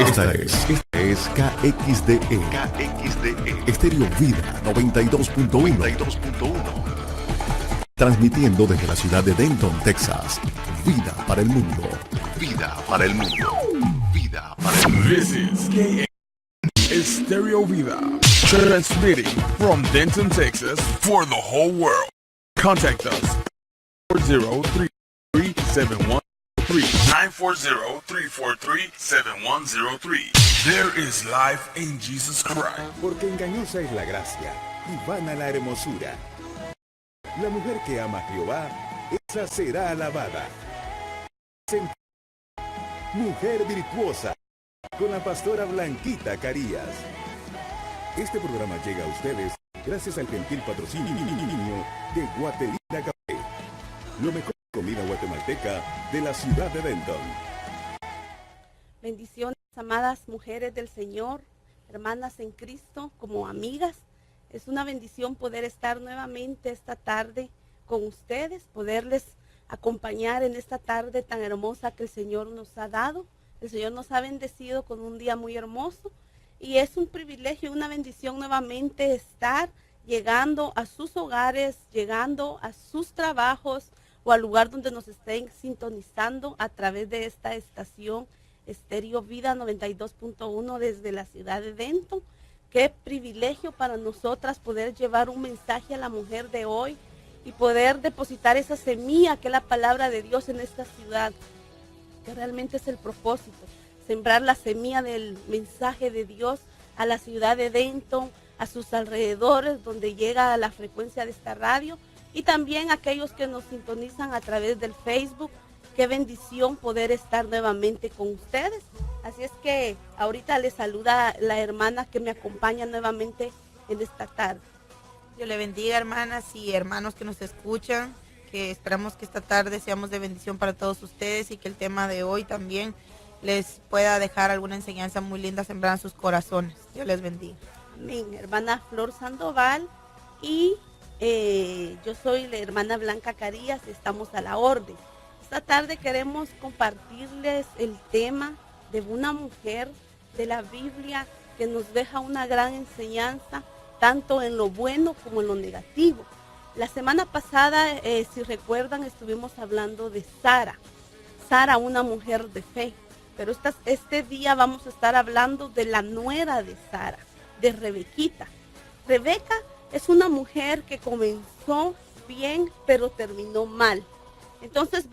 Esta es KXDE. Estéreo Vida 92.1. Transmitiendo desde la ciudad de Denton, Texas. Vida para el mundo. Vida para el mundo. Vida para el mundo. This is KXDE Estéreo Vida. Transmitting from Denton, Texas for the whole world. Contact us 403-371. 940-343-7103. There is life in Jesus Christ. Porque engañosa es la gracia y vana la hermosura. La mujer que ama a Jehová, esa será alabada. Mujer virtuosa, con la pastora Blanquita Carías. Este programa llega a ustedes gracias al gentil patrocinio de Guatelina Café. Lo mejor comida guatemalteca de la ciudad de Denton. Bendiciones, amadas mujeres del Señor, hermanas en Cristo, como amigas. Es una bendición poder estar nuevamente esta tarde con ustedes, poderles acompañar en esta tarde tan hermosa que el Señor nos ha dado. El Señor nos ha bendecido con un día muy hermoso y es un privilegio, una bendición nuevamente estar llegando a sus hogares, llegando a sus trabajos, o al lugar donde nos estén sintonizando a través de esta estación Estéreo Vida 92.1 desde la ciudad de Denton. Qué privilegio para nosotras poder llevar un mensaje a la mujer de hoy y poder depositar esa semilla que es la palabra de Dios en esta ciudad, que realmente es el propósito, sembrar la semilla del mensaje de Dios a la ciudad de Denton, a sus alrededores, donde llega la frecuencia de esta radio, y también aquellos que nos sintonizan a través del Facebook. Qué bendición poder estar nuevamente con ustedes. Así es que ahorita les saluda la hermana que me acompaña nuevamente en esta tarde. Dios le bendiga, hermanas y hermanos que nos escuchan, que esperamos que esta tarde seamos de bendición para todos ustedes y que el tema de hoy también les pueda dejar alguna enseñanza muy linda sembrada en sus corazones. Dios les bendiga. Amén. Hermana Flor Sandoval y yo soy la hermana Blanca Carías, estamos a la orden. Esta tarde queremos compartirles el tema de una mujer de la Biblia que nos deja una gran enseñanza, tanto en lo bueno como en lo negativo. La semana pasada, si recuerdan, estuvimos hablando de Sara. Sara, una mujer de fe. Pero este día vamos a estar hablando de la nuera de Sara, de Rebequita. Rebeca es una mujer que comenzó bien, pero terminó mal. Entonces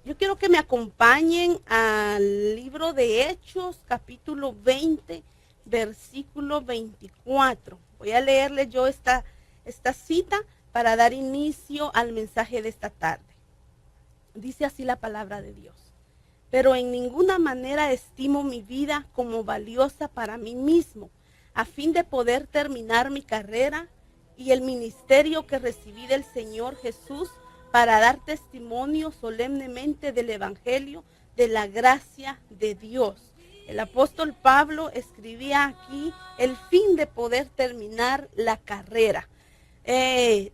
yo quiero que me acompañen al libro de Hechos, capítulo 20, versículo 24. Voy a leerle yo esta cita para dar inicio al mensaje de esta tarde. Dice así la palabra de Dios. Pero en ninguna manera estimo mi vida como valiosa para mí mismo, a fin de poder terminar mi carrera y el ministerio que recibí del Señor Jesús para dar testimonio solemnemente del Evangelio de la gracia de Dios. El apóstol Pablo escribía aquí el fin de poder terminar la carrera.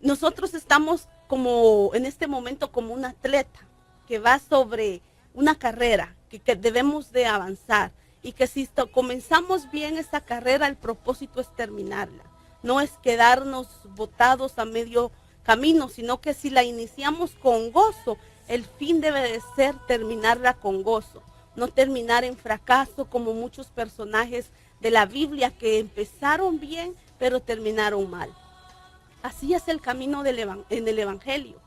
Nosotros estamos como en este momento como un atleta que va sobre una carrera que debemos de avanzar. Y que si comenzamos bien esa carrera, el propósito es terminarla. No es quedarnos botados a medio camino, sino que si la iniciamos con gozo, el fin debe de ser terminarla con gozo. No terminar en fracaso como muchos personajes de la Biblia que empezaron bien, pero terminaron mal. Así es el camino en el Evangelio.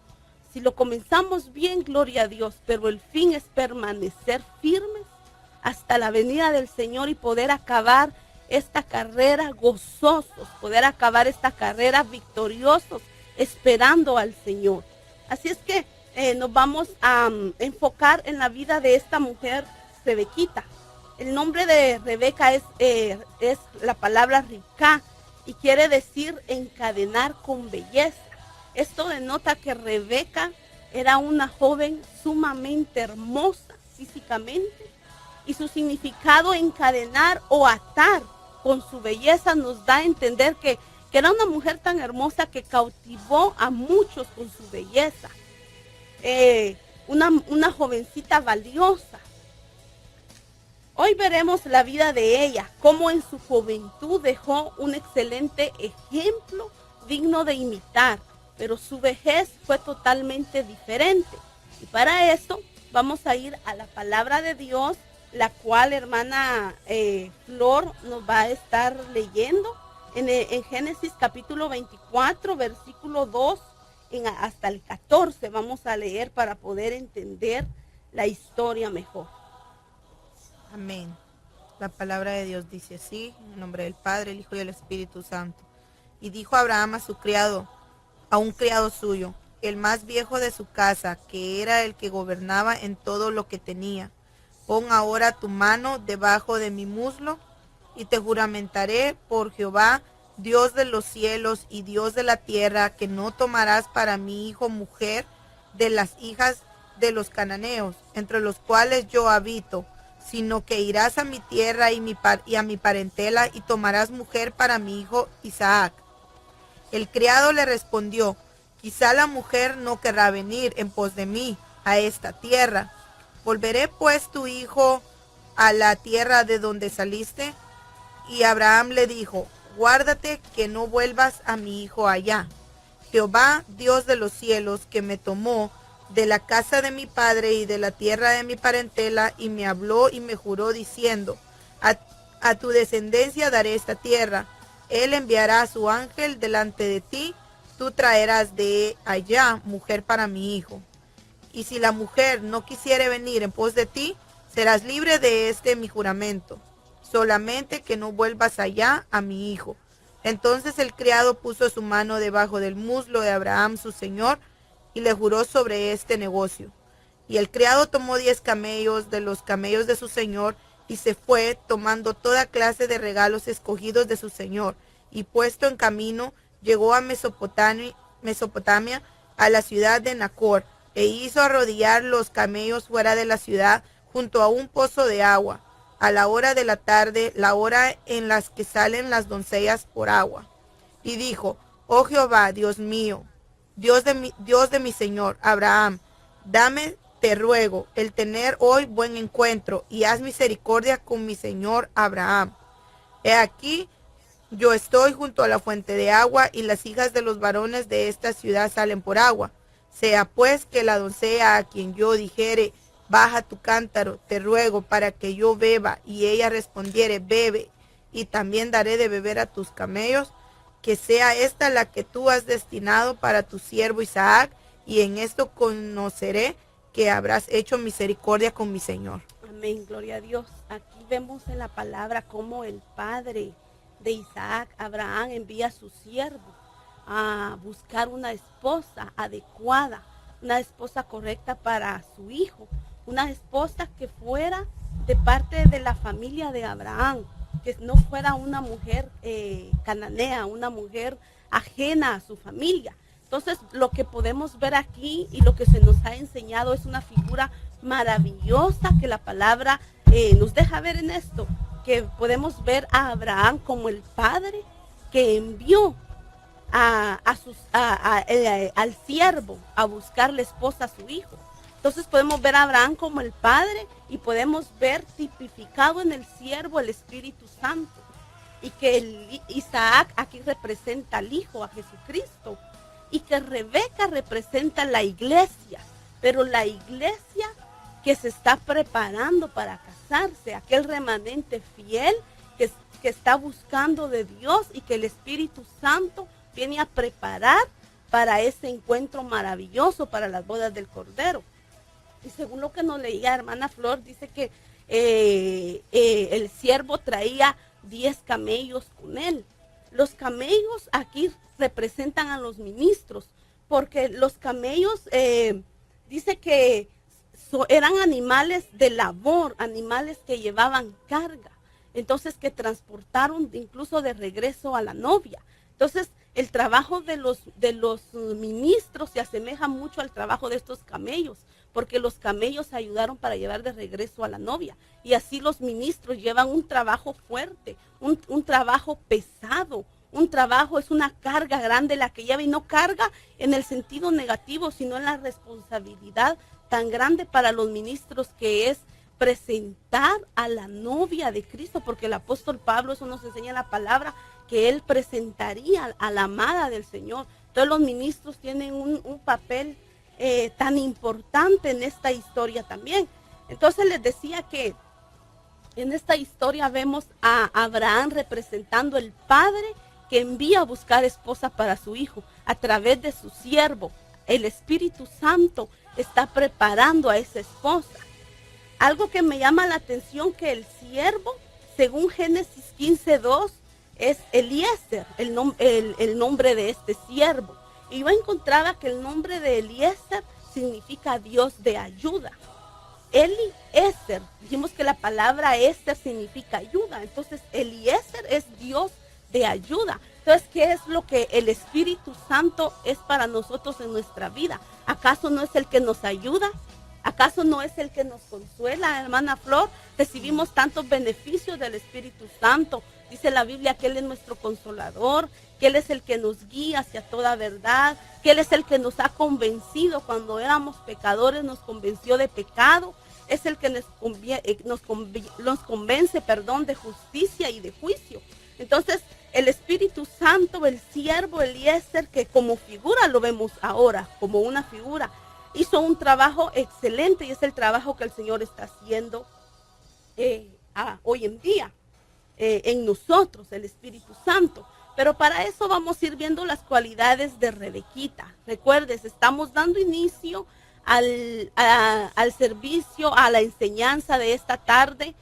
Si lo comenzamos bien, gloria a Dios, pero el fin es permanecer firmes hasta la venida del Señor y poder acabar esta carrera gozosos, poder acabar esta carrera victoriosos, esperando al Señor. Así es que nos vamos a enfocar en la vida de esta mujer, Rebequita. El nombre de Rebeca es la palabra ricá y quiere decir encadenar con belleza. Esto denota que Rebeca era una joven sumamente hermosa físicamente, y su significado encadenar o atar con su belleza nos da a entender que era una mujer tan hermosa que cautivó a muchos con su belleza. Una jovencita valiosa. Hoy veremos la vida de ella, cómo en su juventud dejó un excelente ejemplo digno de imitar, pero su vejez fue totalmente diferente. Y para eso vamos a ir a la palabra de Dios, la cual hermana Flor nos va a estar leyendo en Génesis capítulo 24, versículo 2 hasta el 14. Vamos a leer para poder entender la historia mejor. Amén. La palabra de Dios dice así, en el nombre del Padre, el Hijo y el Espíritu Santo. Y dijo Abraham a su criado, a un criado suyo, el más viejo de su casa, que era el que gobernaba en todo lo que tenía: pon ahora tu mano debajo de mi muslo, y te juramentaré por Jehová, Dios de los cielos y Dios de la tierra, que no tomarás para mi hijo mujer de las hijas de los cananeos, entre los cuales yo habito, sino que irás a mi tierra y a mi parentela, y tomarás mujer para mi hijo Isaac. El criado le respondió: quizá la mujer no querrá venir en pos de mí a esta tierra. ¿Volveré pues tu hijo a la tierra de donde saliste? Y Abraham le dijo: guárdate que no vuelvas a mi hijo allá. Jehová, Dios de los cielos, que me tomó de la casa de mi padre y de la tierra de mi parentela, y me habló y me juró diciendo: a tu descendencia daré esta tierra. Él enviará a su ángel delante de ti, tú traerás de allá mujer para mi hijo. Y si la mujer no quisiere venir en pos de ti, serás libre de este mi juramento, solamente que no vuelvas allá a mi hijo. Entonces el criado puso su mano debajo del muslo de Abraham su señor, y le juró sobre este negocio. Y el criado tomó 10 camellos de los camellos de su señor, y se fue, tomando toda clase de regalos escogidos de su señor, y puesto en camino, llegó a Mesopotamia, a la ciudad de Nacor, e hizo arrodillar los camellos fuera de la ciudad, junto a un pozo de agua, a la hora de la tarde, la hora en la que salen las doncellas por agua. Y dijo: oh Jehová, Dios mío, Dios de mi señor Abraham, dame, te ruego, el tener hoy buen encuentro, y haz misericordia con mi señor Abraham. He aquí, yo estoy junto a la fuente de agua, y las hijas de los varones de esta ciudad salen por agua. Sea pues que la doncella a quien yo dijere: baja tu cántaro, te ruego, para que yo beba, y ella respondiere: bebe, y también daré de beber a tus camellos, que sea esta la que tú has destinado para tu siervo Isaac, y en esto conoceré que habrás hecho misericordia con mi señor. Amén, gloria a Dios. Aquí vemos en la palabra cómo el padre de Isaac, Abraham, envía a su siervo a buscar una esposa adecuada, una esposa correcta para su hijo, una esposa que fuera de parte de la familia de Abraham, que no fuera una mujer cananea, una mujer ajena a su familia. Entonces, lo que podemos ver aquí y lo que se nos ha enseñado es una figura maravillosa que la palabra nos deja ver en esto, que podemos ver a Abraham como el padre que envió al siervo a buscarle esposa a su hijo. Entonces podemos ver a Abraham como el padre y podemos ver tipificado en el siervo el Espíritu Santo, y que Isaac aquí representa al Hijo, a Jesucristo, y que Rebeca representa la iglesia, pero la iglesia que se está preparando para casarse, aquel remanente fiel que está buscando de Dios, y que el Espíritu Santo viene a preparar para ese encuentro maravilloso, para las bodas del Cordero. Y según lo que nos leía hermana Flor, dice que el siervo traía 10 camellos con él. Los camellos aquí representan a los ministros, porque los camellos dice que eran animales de labor, animales que llevaban carga, entonces que transportaron incluso de regreso a la novia. Entonces el trabajo de los ministros se asemeja mucho al trabajo de estos camellos, porque los camellos ayudaron para llevar de regreso a la novia. Y así los ministros llevan un trabajo fuerte, un trabajo pesado, un trabajo, es una carga grande la que lleva, y no carga en el sentido negativo, sino en la responsabilidad tan grande para los ministros que es presentar a la novia de Cristo, porque el apóstol Pablo, eso nos enseña la palabra, que él presentaría a la amada del Señor. Entonces los ministros tienen un papel tan importante en esta historia también. Entonces les decía que en esta historia vemos a Abraham representando el padre que envía a buscar esposa para su hijo a través de su siervo. El Espíritu Santo está preparando a esa esposa. Algo que me llama la atención, que el siervo, según Génesis 15:2, es Eliezer, el nombre de este siervo. Y yo encontraba que el nombre de Eliezer significa Dios de ayuda. Eliezer, dijimos que la palabra Esther significa ayuda, entonces Eliezer es Dios de ayuda. Entonces, ¿qué es lo que el Espíritu Santo es para nosotros en nuestra vida? ¿Acaso no es el que nos ayuda? ¿Acaso no es el que nos consuela, hermana Flor? Recibimos tantos beneficios del Espíritu Santo. Dice la Biblia que Él es nuestro consolador, que Él es el que nos guía hacia toda verdad, que Él es el que nos ha convencido cuando éramos pecadores, nos convenció de pecado. Es el que nos convence, de justicia y de juicio. Entonces, el Espíritu Santo, el siervo Eliezer, que como figura lo vemos ahora, como una figura, hizo un trabajo excelente y es el trabajo que el Señor está haciendo hoy en día en nosotros, el Espíritu Santo. Pero para eso vamos a ir viendo las cualidades de Rebequita. Recuerdes, estamos dando inicio al servicio, a la enseñanza de esta tarde,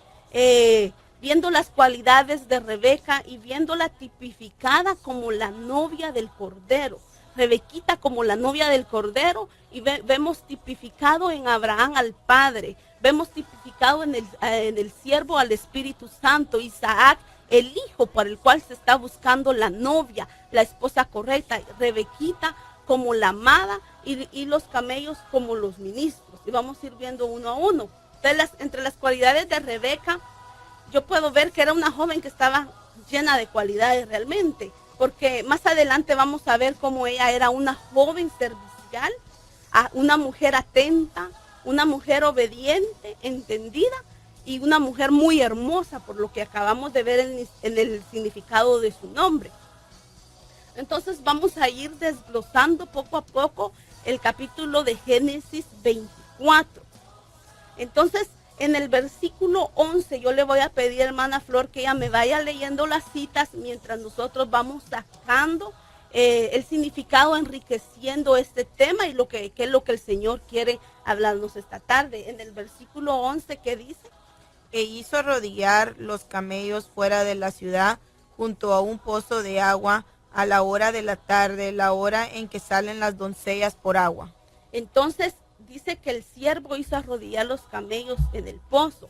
viendo las cualidades de Rebeca y viéndola tipificada como la novia del Cordero. Rebequita como la novia del Cordero, y vemos tipificado en Abraham al Padre, vemos tipificado en el siervo al Espíritu Santo, Isaac, el hijo para el cual se está buscando la novia, la esposa correcta, Rebequita como la amada y los camellos como los ministros. Y vamos a ir viendo uno a uno. Entonces, entre las cualidades de Rebeca, yo puedo ver que era una joven que estaba llena de cualidades realmente, porque más adelante vamos a ver cómo ella era una joven servicial, una mujer atenta, una mujer obediente, entendida, y una mujer muy hermosa, por lo que acabamos de ver en el significado de su nombre. Entonces vamos a ir desglosando poco a poco el capítulo de Génesis 24. Entonces, en el versículo 11, yo le voy a pedir, hermana Flor, que ella me vaya leyendo las citas mientras nosotros vamos sacando el significado, enriqueciendo este tema y qué es lo que el Señor quiere hablarnos esta tarde. En el versículo 11, ¿qué dice? E hizo arrodillar los camellos fuera de la ciudad, junto a un pozo de agua, a la hora de la tarde, la hora en que salen las doncellas por agua. Entonces dice que el siervo hizo arrodillar los camellos en el pozo.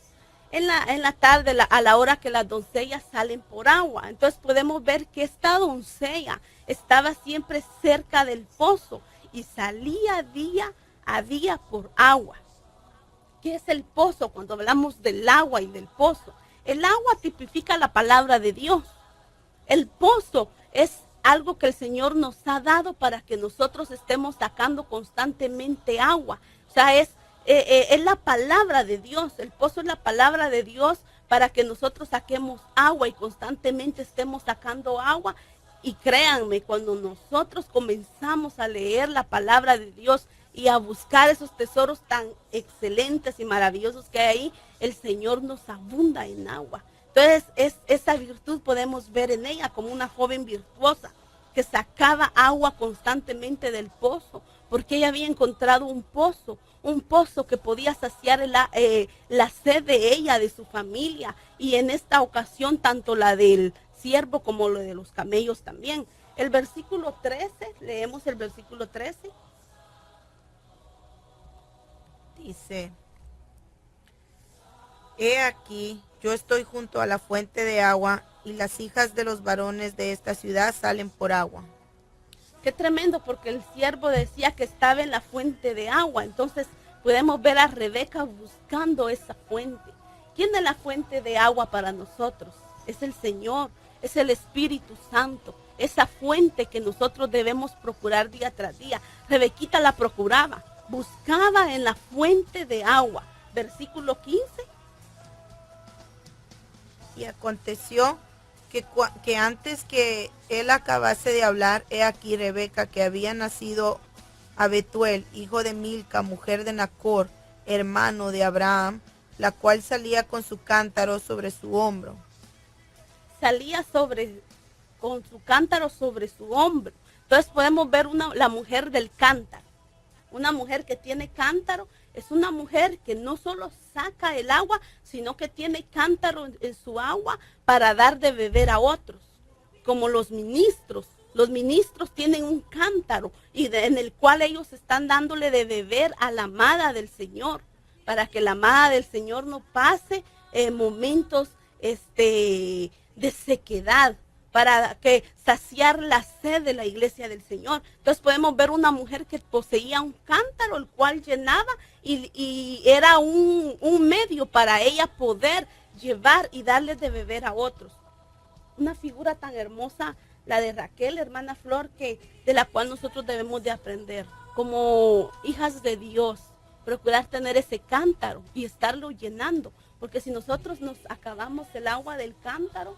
En la tarde, a la hora que las doncellas salen por agua. Entonces podemos ver que esta doncella estaba siempre cerca del pozo y salía día a día por agua. ¿Qué es el pozo? Cuando hablamos del agua y del pozo, el agua tipifica la palabra de Dios. El pozo es algo que el Señor nos ha dado para que nosotros estemos sacando constantemente agua. O sea, es la palabra de Dios. El pozo es la palabra de Dios para que nosotros saquemos agua y constantemente estemos sacando agua. Y créanme, cuando nosotros comenzamos a leer la palabra de Dios y a buscar esos tesoros tan excelentes y maravillosos que hay ahí, el Señor nos abunda en agua. Entonces, esa virtud podemos ver en ella como una joven virtuosa que sacaba agua constantemente del pozo, porque ella había encontrado un pozo que podía saciar la sed de ella, de su familia, y en esta ocasión tanto la del siervo como la de los camellos también. El versículo 13, leemos el versículo 13. Dice: He aquí, yo estoy junto a la fuente de agua, y las hijas de los varones de esta ciudad salen por agua. Qué tremendo, porque el siervo decía que estaba en la fuente de agua. Entonces podemos ver a Rebeca buscando esa fuente. ¿Quién es la fuente de agua para nosotros? Es el Señor, es el Espíritu Santo, esa fuente que nosotros debemos procurar día tras día. Rebequita la procuraba, buscaba en la fuente de agua. Versículo 15. Y aconteció que antes que él acabase de hablar, he aquí Rebeca, que había nacido a Betuel, hijo de Milca, mujer de Nacor, hermano de Abraham, la cual salía con su cántaro sobre su hombro. Salía con su cántaro sobre su hombro. Entonces podemos ver la mujer del cántaro. Una mujer que tiene cántaro es una mujer que no solo saca el agua, sino que tiene cántaro en su agua para dar de beber a otros. Como los ministros. Los ministros tienen un cántaro en el cual ellos están dándole de beber a la amada del Señor, para que la amada del Señor no pase momentos de sequedad, para que saciar la sed de la iglesia del Señor. Entonces podemos ver una mujer que poseía un cántaro, el cual llenaba y era un medio para ella poder llevar y darles de beber a otros. Una figura tan hermosa, la de Raquel, hermana Flor, de la cual nosotros debemos de aprender. Como hijas de Dios, procurar tener ese cántaro y estarlo llenando. Porque si nosotros nos acabamos el agua del cántaro,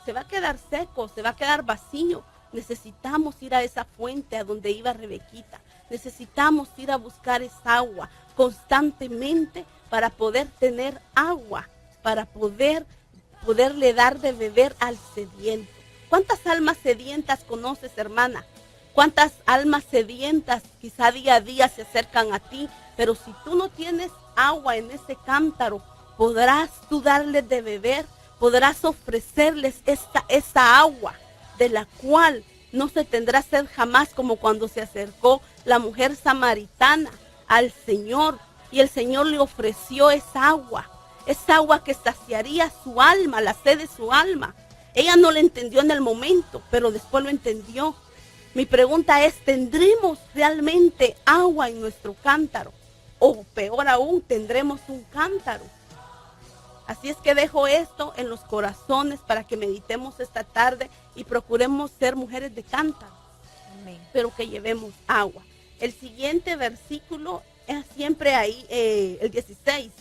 se va a quedar seco, se va a quedar vacío. Necesitamos ir a esa fuente a donde iba Rebequita. Necesitamos ir a buscar esa agua constantemente para poder tener agua, para poderle dar de beber al sediento. ¿Cuántas almas sedientas conoces, hermana? ¿Cuántas almas sedientas quizá día a día se acercan a ti? Pero si tú no tienes agua en ese cántaro, ¿podrás tú darles de beber? ¿Podrás ofrecerles esa agua de la cual no se tendrá sed jamás, como cuando se acercó la mujer samaritana al Señor y el Señor le ofreció esa agua que saciaría su alma, la sed de su alma? Ella no lo entendió en el momento, pero después lo entendió. Mi pregunta es, ¿tendremos realmente agua en nuestro cántaro? O peor aún, ¿tendremos un cántaro? Así es que dejo esto en los corazones para que meditemos esta tarde y procuremos ser mujeres de cántaro. Amén. Pero que llevemos agua. El siguiente versículo es siempre ahí, el 16.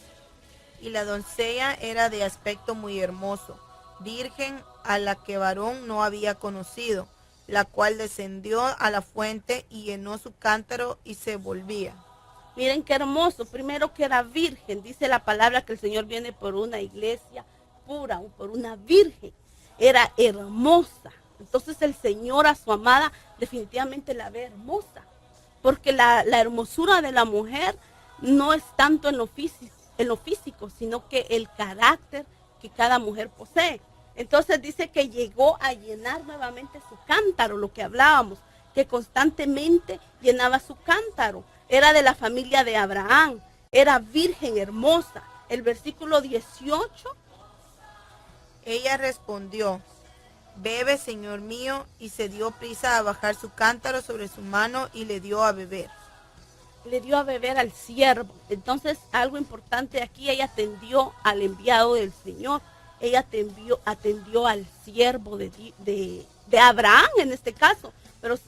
Y la doncella era de aspecto muy hermoso, virgen a la que varón no había conocido, la cual descendió a la fuente y llenó su cántaro y se volvía. Miren qué hermoso. Primero que era virgen. Dice la palabra que el Señor viene por una iglesia pura, por una virgen. Era hermosa. Entonces el Señor a su amada definitivamente la ve hermosa. Porque la hermosura de la mujer no es tanto en lo físico, sino que el carácter que cada mujer posee. Entonces dice que llegó a llenar nuevamente su cántaro, lo que hablábamos, que constantemente llenaba su cántaro. Era de la familia de Abraham, era virgen hermosa. El versículo 18. Ella respondió, bebe, Señor mío, y se dio prisa a bajar su cántaro sobre su mano y le dio a beber. Le dio a beber al siervo. Entonces, algo importante aquí, ella atendió al enviado del Señor. Ella atendió al siervo de Abraham en este caso. Pero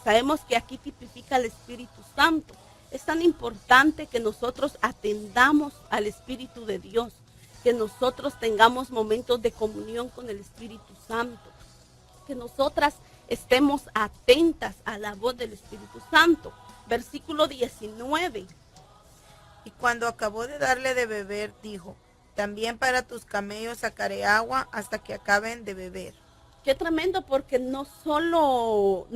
sabemos que aquí tipifica el Espíritu Santo. Es tan importante que nosotros atendamos al Espíritu de Dios, que nosotros tengamos momentos de comunión con el Espíritu Santo, que nosotras estemos atentas a la voz del Espíritu Santo. Versículo 19. Y cuando acabó de darle de beber, dijo, también para tus camellos sacaré agua hasta que acaben de beber. Qué tremendo, porque no solo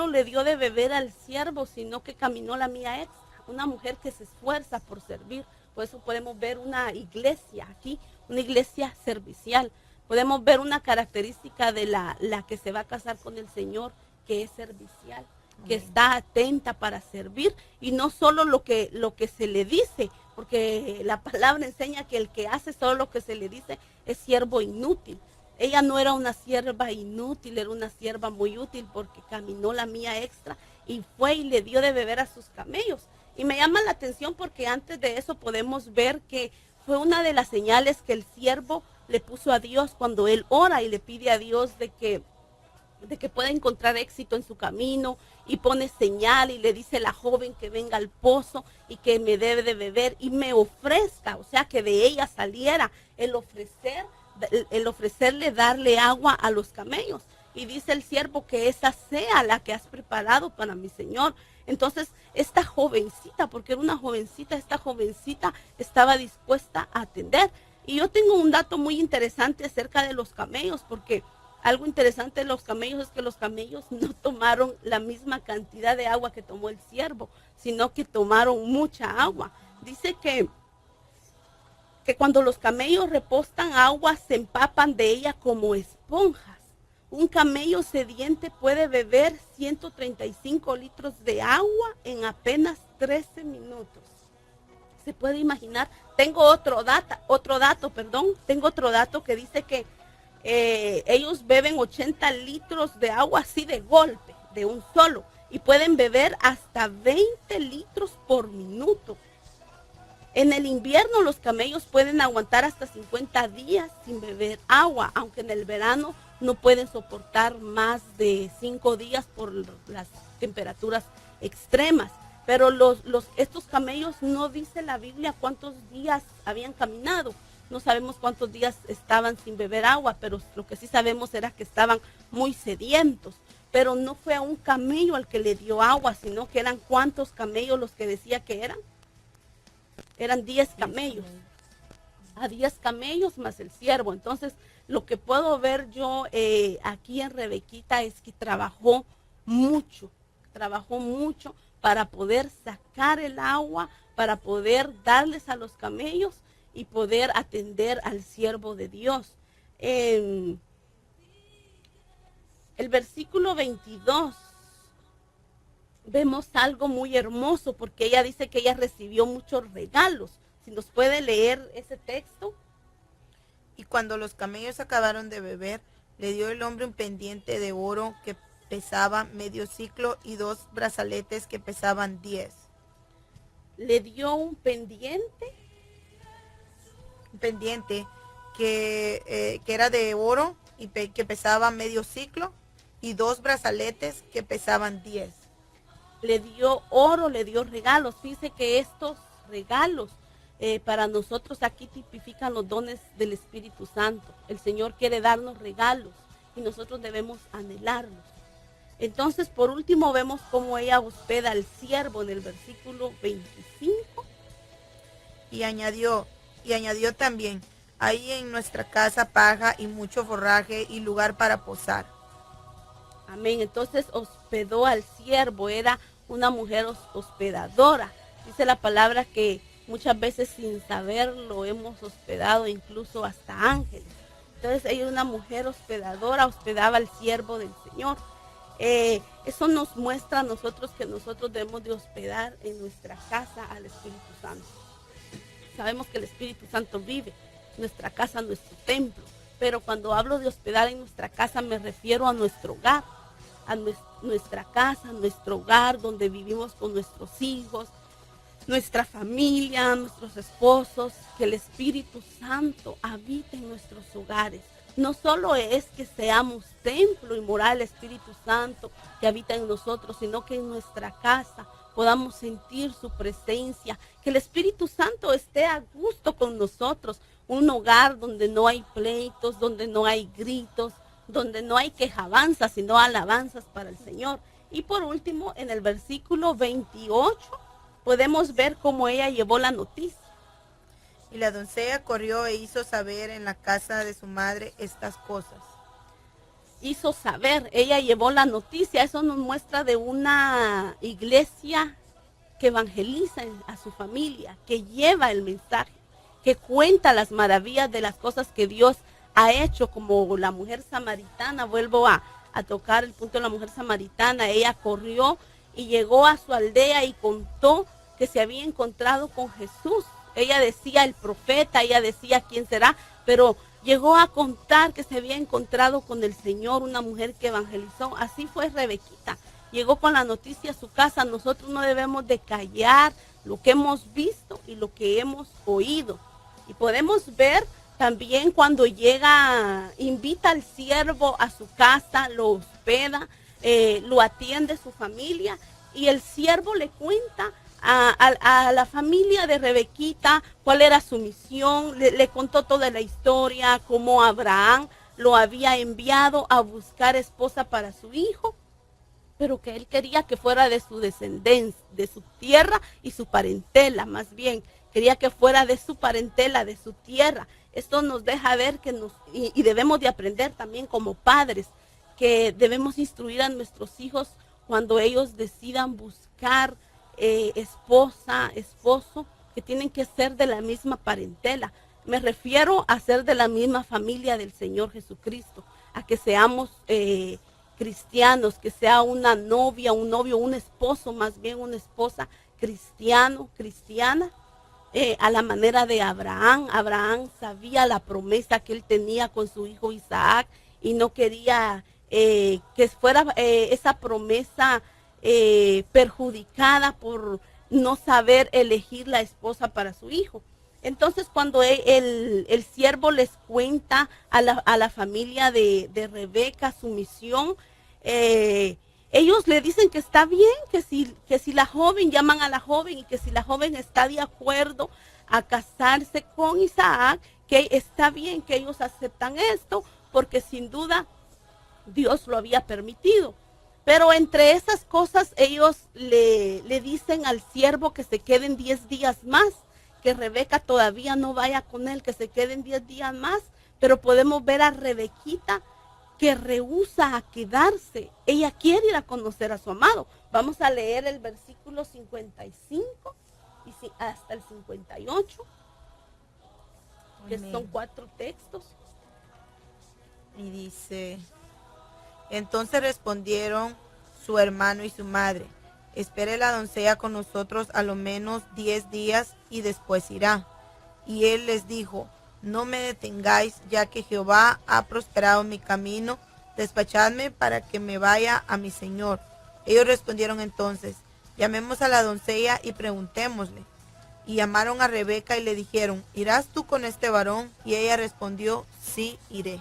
le dio de beber al siervo, sino que caminó la mía extra. Una mujer que se esfuerza por servir. Por eso podemos ver una iglesia aquí, una iglesia servicial. Podemos ver una característica de la que se va a casar con el Señor, que es servicial, que está atenta para servir, y no solo lo que se le dice, porque la palabra enseña que el que hace solo lo que se le dice es siervo inútil. Ella no era una sierva inútil, era una sierva muy útil, porque caminó la mía extra y fue y le dio de beber a sus camellos. Y me llama la atención porque antes de eso podemos ver que fue una de las señales que el siervo le puso a Dios cuando él ora y le pide a Dios de que pueda encontrar éxito en su camino, y pone señal y le dice la joven que venga al pozo y que me debe de beber y me ofrezca, o sea que de ella saliera el ofrecer el ofrecerle darle agua a los camellos. Y dice el siervo que esa sea la que has preparado para mi señor. Entonces, esta jovencita, porque era una jovencita, esta jovencita estaba dispuesta a atender. Y yo tengo un dato muy interesante acerca de los camellos, porque algo interesante de los camellos es que los camellos no tomaron la misma cantidad de agua que tomó el siervo, sino que tomaron mucha agua. Dice que cuando los camellos repostan agua, se empapan de ella como esponjas. Un camello sediente puede beber 135 litros de agua en apenas 13 minutos. ¿Se puede imaginar? Tengo otro dato que dice que ellos beben 80 litros de agua así de golpe, de un solo, y pueden beber hasta 20 litros por minuto. En el invierno los camellos pueden aguantar hasta 50 días sin beber agua, aunque en el verano no pueden soportar más de 5 días por las temperaturas extremas. Pero estos camellos, no dice la Biblia cuántos días habían caminado. No sabemos cuántos días estaban sin beber agua, pero lo que sí sabemos era que estaban muy sedientos. Pero no fue a un camello al que le dio agua, sino que eran ¿cuántos camellos los que decía que eran? Eran 10 camellos. A 10 camellos más el siervo. Entonces, lo que puedo ver yo aquí en Rebequita es que trabajó mucho para poder sacar el agua, para poder darles a los camellos y poder atender al siervo de Dios. El versículo 22, vemos algo muy hermoso, porque ella dice que ella recibió muchos regalos. Si nos puede leer ese texto. Y cuando los camellos acabaron de beber, le dio el hombre un pendiente de oro que pesaba medio ciclo y 2 brazaletes que pesaban 10. Le dio un pendiente. Un pendiente que era de oro y que pesaba medio ciclo, y 2 brazaletes que pesaban 10. Le dio oro, le dio regalos. Dice que estos regalos para nosotros aquí tipifican los dones del Espíritu Santo. El Señor quiere darnos regalos y nosotros debemos anhelarlos. Entonces, por último, vemos cómo ella hospeda al siervo en el versículo 25. Y añadió también: hay en nuestra casa paja y mucho forraje y lugar para posar. Amén. Entonces hospedó al siervo, era una mujer hospedadora. Dice la palabra que muchas veces sin saberlo hemos hospedado incluso hasta ángeles. Entonces ella es una mujer hospedadora, hospedaba al siervo del Señor. Eso nos muestra a nosotros que nosotros debemos de hospedar en nuestra casa al Espíritu Santo. Sabemos que el Espíritu Santo vive en nuestra casa, nuestro templo. Pero cuando hablo de hospedar en nuestra casa me refiero a nuestro hogar, a nuestra casa, nuestro hogar donde vivimos con nuestros hijos, nuestra familia, nuestros esposos, que el Espíritu Santo habite en nuestros hogares. No solo es que seamos templo y morada del Espíritu Santo que habita en nosotros, sino que en nuestra casa podamos sentir su presencia, que el Espíritu Santo esté a gusto con nosotros. Un hogar donde no hay pleitos, donde no hay gritos, donde no hay quejabanzas, sino alabanzas para el Señor. Y por último, en el versículo 28, podemos ver cómo ella llevó la noticia. Y la doncella corrió e hizo saber en la casa de su madre estas cosas. Hizo saber, ella llevó la noticia. Eso nos muestra de una iglesia que evangeliza a su familia, que lleva el mensaje, que cuenta las maravillas de las cosas que Dios ha hecho, como la mujer samaritana. Vuelvo a tocar el punto de la mujer samaritana. Ella corrió y llegó a su aldea y contó que se había encontrado con Jesús. Ella decía el profeta, ella decía quién será, pero llegó a contar que se había encontrado con el Señor, una mujer que evangelizó. Así fue Rebequita. Llegó con la noticia a su casa. Nosotros no debemos de callar lo que hemos visto y lo que hemos oído. Y podemos ver también cuando llega, invita al siervo a su casa, lo hospeda, lo atiende su familia, y el siervo le cuenta a la familia de Rebequita cuál era su misión, le contó toda la historia, cómo Abraham lo había enviado a buscar esposa para su hijo, pero que él quería que fuera de su descendencia, de su tierra y su parentela, más bien, quería que fuera de su parentela, de su tierra. Esto nos deja ver que y debemos de aprender también como padres, que debemos instruir a nuestros hijos cuando ellos decidan buscar esposa, esposo, que tienen que ser de la misma parentela. Me refiero a ser de la misma familia del Señor Jesucristo, a que seamos cristianos, que sea una novia, un novio, un esposo, más bien una esposa cristiano, cristiana, a la manera de Abraham. Abraham sabía la promesa que él tenía con su hijo Isaac y no quería que fuera esa promesa perjudicada por no saber elegir la esposa para su hijo. Entonces cuando el siervo les cuenta a la familia de Rebeca su misión, ellos le dicen que está bien, que si la joven, llaman a la joven, y que si la joven está de acuerdo a casarse con Isaac, que está bien, que ellos aceptan esto, porque sin duda Dios lo había permitido. Pero entre esas cosas ellos le dicen al siervo que se queden 10 días más, que Rebeca todavía no vaya con él, que se queden 10 días más, pero podemos ver a Rebequita que rehúsa a quedarse. Ella quiere ir a conocer a su amado. Vamos a leer el versículo 55 y hasta el 58, que son 4 textos. Y dice: entonces respondieron su hermano y su madre: espere la doncella con nosotros a lo menos 10 días y después irá. Y él les dijo: no me detengáis, ya que Jehová ha prosperado mi camino, despachadme para que me vaya a mi señor. Ellos respondieron entonces: llamemos a la doncella y preguntémosle. Y llamaron a Rebeca y le dijeron: ¿irás tú con este varón? Y ella respondió: sí, iré.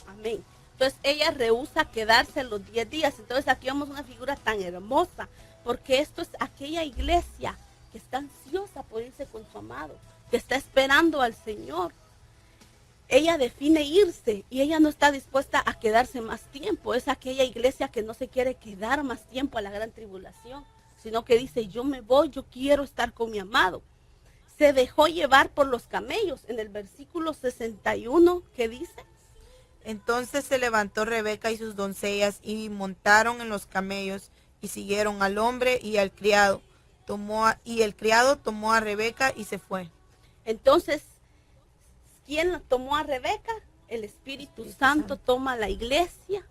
Amén. Entonces ella rehúsa quedarse los 10 días. Entonces aquí vemos una figura tan hermosa, porque esto es aquella iglesia que está ansiosa por irse con su amado, que está esperando al Señor. Ella define irse y ella no está dispuesta a quedarse más tiempo. Es aquella iglesia que no se quiere quedar más tiempo a la gran tribulación, sino que dice: yo me voy, yo quiero estar con mi amado. Se dejó llevar por los camellos. En el versículo 61, ¿qué dice? Entonces se levantó Rebeca y sus doncellas y montaron en los camellos y siguieron al hombre y al criado. El criado tomó a Rebeca y se fue. Entonces, ¿quién tomó a Rebeca? El Espíritu Santo toma la iglesia,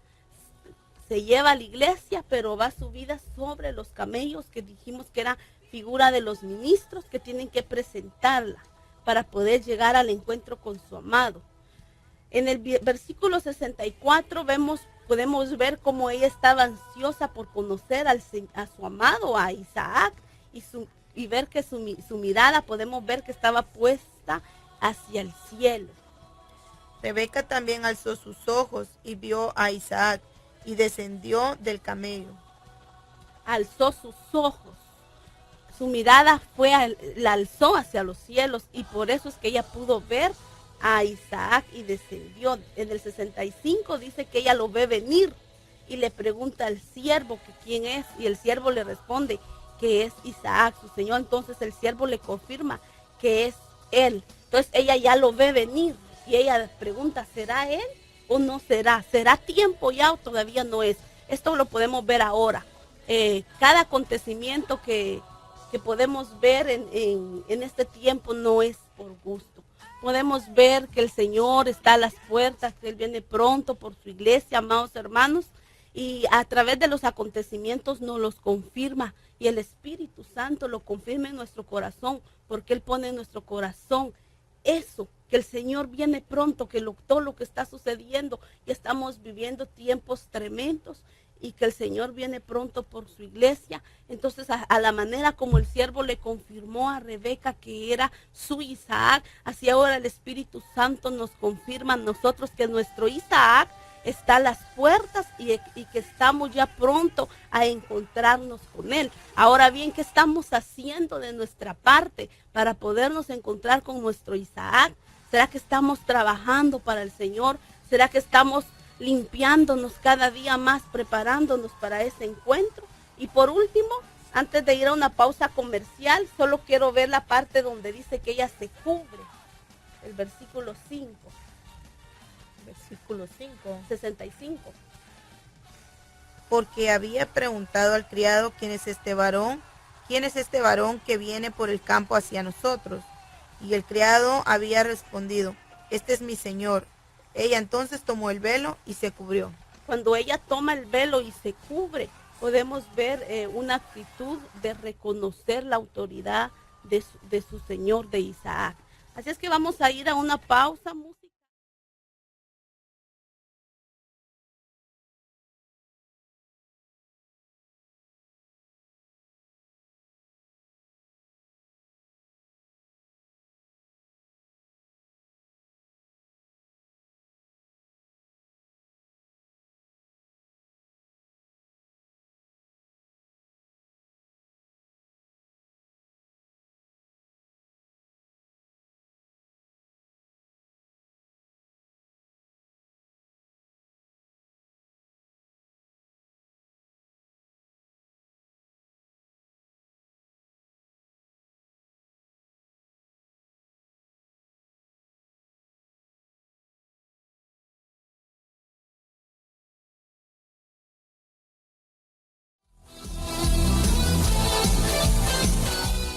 se lleva a la iglesia, pero va subida sobre los camellos, que dijimos que era figura de los ministros que tienen que presentarla para poder llegar al encuentro con su amado. En el versículo 64 podemos ver cómo ella estaba ansiosa por conocer a su amado, a Isaac, y ver que su mirada, podemos ver que estaba puesta hacia el cielo. Rebeca también alzó sus ojos y vio a Isaac y descendió del camello. Alzó sus ojos. Su mirada la alzó hacia los cielos, y por eso es que ella pudo ver a Isaac y descendió. En el 65 dice que ella lo ve venir y le pregunta al siervo que quién es, y el siervo le responde que es Isaac, su señor. Entonces el siervo le confirma que es él. Entonces ella ya lo ve venir y ella pregunta: ¿será él o no será? ¿Será tiempo ya o todavía no es? Esto lo podemos ver ahora. Cada acontecimiento que podemos ver en este tiempo no es por gusto. Podemos ver que el Señor está a las puertas, que Él viene pronto por su iglesia, amados hermanos, y a través de los acontecimientos nos los confirma, y el Espíritu Santo lo confirma en nuestro corazón, porque Él pone en nuestro corazón eso, que el Señor viene pronto, que todo lo que está sucediendo, y estamos viviendo tiempos tremendos, y que el Señor viene pronto por su iglesia. Entonces, a la manera como el siervo le confirmó a Rebeca que era su Isaac, así ahora el Espíritu Santo nos confirma a nosotros que nuestro Isaac está a las puertas y que estamos ya pronto a encontrarnos con Él. Ahora bien, ¿qué estamos haciendo de nuestra parte para podernos encontrar con nuestro Isaac? ¿Será que estamos trabajando para el Señor? ¿Será que estamos limpiándonos cada día más, preparándonos para ese encuentro? Y por último, antes de ir a una pausa comercial, solo quiero ver la parte donde dice que ella se cubre. El versículo 5. Versículo 5. 65. Porque había preguntado al criado, ¿quién es este varón? ¿Quién es este varón que viene por el campo hacia nosotros? Y el criado había respondido, este es mi señor. Ella entonces tomó el velo y se cubrió. Cuando ella toma el velo y se cubre, podemos ver una actitud de reconocer la autoridad de su señor, de Isaac. Así es que vamos a ir a una pausa musical.